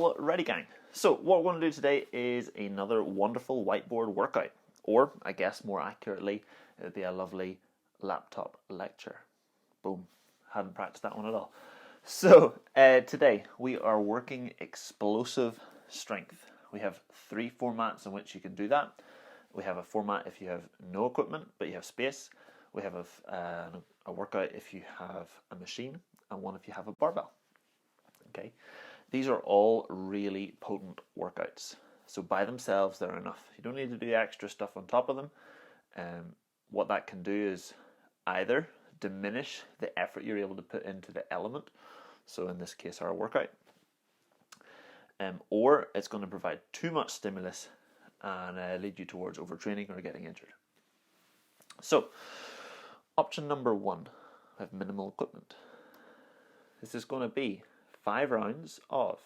Alrighty gang, so what we're going to do today is another wonderful whiteboard workout, or I guess more accurately it would be a lovely laptop lecture. Boom, hadn't practiced that one at all. So today we are working explosive strength. We have 3 formats in which you can do that. We have a format if you have no equipment but you have space. We have a workout if you have a machine, and one if you have a barbell. Okay, these are all really potent workouts. So by themselves, they're enough. You don't need to do extra stuff on top of them. What that can do is either diminish the effort you're able to put into the element, so in this case our workout, or it's going to provide too much stimulus and lead you towards overtraining or getting injured. So option number 1, I have minimal equipment. This is going to be 5 rounds of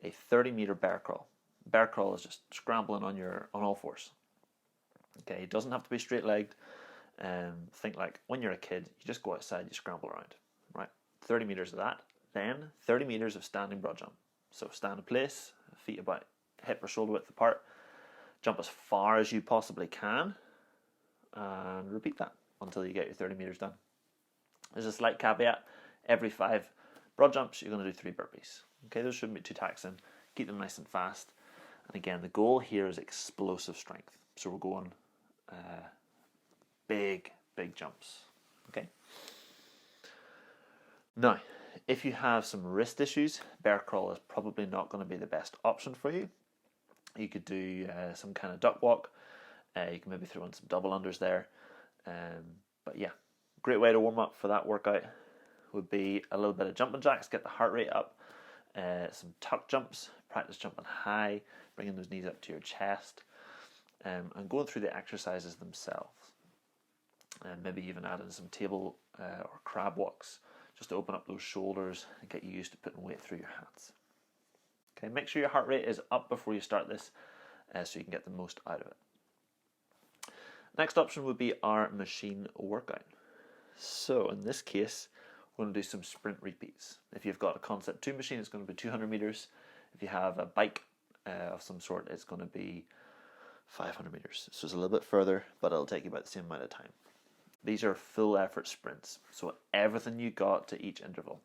a 30-meter bear crawl. Bear crawl is just scrambling on all fours. Okay, it doesn't have to be straight-legged. Think like when you're a kid, you just go outside, you scramble around, right? 30 meters of that, then 30 meters of standing broad jump. So stand in place, feet about hip or shoulder width apart, jump as far as you possibly can, and repeat that until you get your 30 meters done. There's a slight caveat: every 5 broad jumps, you're going to do 3 burpees. Okay, those shouldn't be too taxing. Keep them nice and fast. And again, the goal here is explosive strength. So we're going big jumps. Okay. Now, if you have some wrist issues, bear crawl is probably not going to be the best option for you. You could do some kind of duck walk. You can maybe throw in some double unders there. But yeah, great way to warm up for that workout would be a little bit of jumping jacks, get the heart rate up, some tuck jumps, practice jumping high, bringing those knees up to your chest, and going through the exercises themselves. And maybe even add in some table or crab walks, just to open up those shoulders and get you used to putting weight through your hands. Okay, make sure your heart rate is up before you start this, so you can get the most out of it. Next option would be our machine workout. So in this case, we're going to do some sprint repeats. If you've got a Concept 2 machine, it's going to be 200 meters. If you have a bike of some sort, it's going to be 500 meters. So it's a little bit further, but it'll take you about the same amount of time. These are full effort sprints, so everything you got to each interval.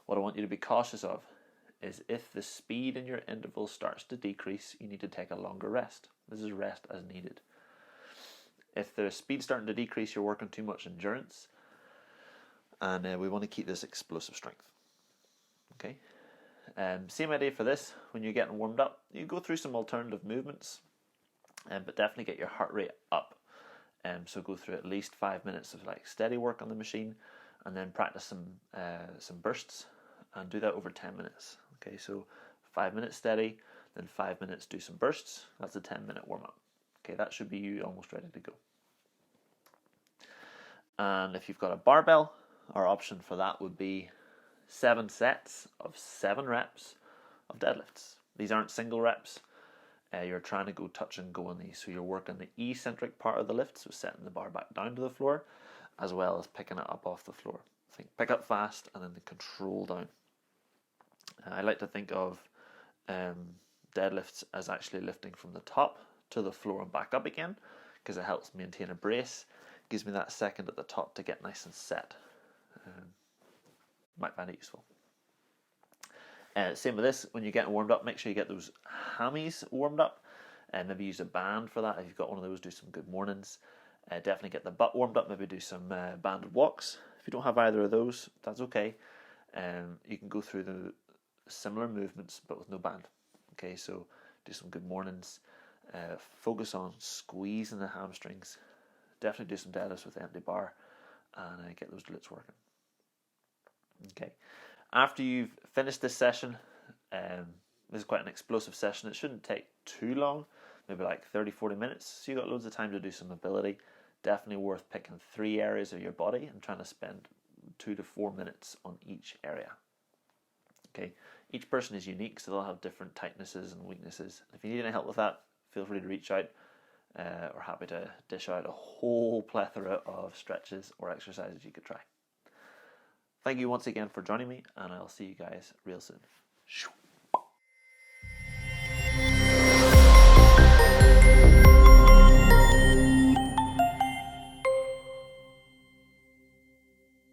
What I want you to be cautious of is if the speed in your interval starts to decrease, you need to take a longer rest. This is rest as needed. If the speed's starting to decrease, you're working too much endurance, and we want to keep this explosive strength. Okay. Same idea for this. When you're getting warmed up, you go through some alternative movements, but definitely get your heart rate up. So go through at least 5 minutes of like steady work on the machine, and then practice some bursts, and do that over 10 minutes. Okay, so 5 minutes steady, then 5 minutes do some bursts. That's a 10-minute warm up. Okay, that should be you almost ready to go. And if you've got a barbell, our option for that would be 7 sets of 7 reps of deadlifts. These aren't single reps. You're trying to go touch and go on these, so you're working the eccentric part of the lift, so setting the bar back down to the floor, as well as picking it up off the floor. Think pick up fast and then the control down. I like to think of deadlifts as actually lifting from the top to the floor and back up again, because it helps maintain a brace, gives me that second at the top to get nice and set. Might find it useful. Same with this, when you're getting warmed up, make sure you get those hammies warmed up, and maybe use a band for that. If you've got one of those, do some good mornings. Definitely get the butt warmed up, maybe do some banded walks. If you don't have either of those, that's okay. You can go through the similar movements but with no band. Okay, so do some good mornings. Focus on squeezing the hamstrings. Definitely do some deadlifts with the empty bar, and get those glutes working. Okay. After you've finished this session, this is quite an explosive session. It shouldn't take too long, maybe like 30-40 minutes. So you've got loads of time to do some mobility. Definitely worth picking 3 areas of your body and trying to spend 2 to 4 minutes on each area. Okay, each person is unique, so they'll have different tightnesses and weaknesses. If you need any help with that, feel free to reach out. We're happy to dish out a whole plethora of stretches or exercises you could try. Thank you once again for joining me, and I'll see you guys real soon.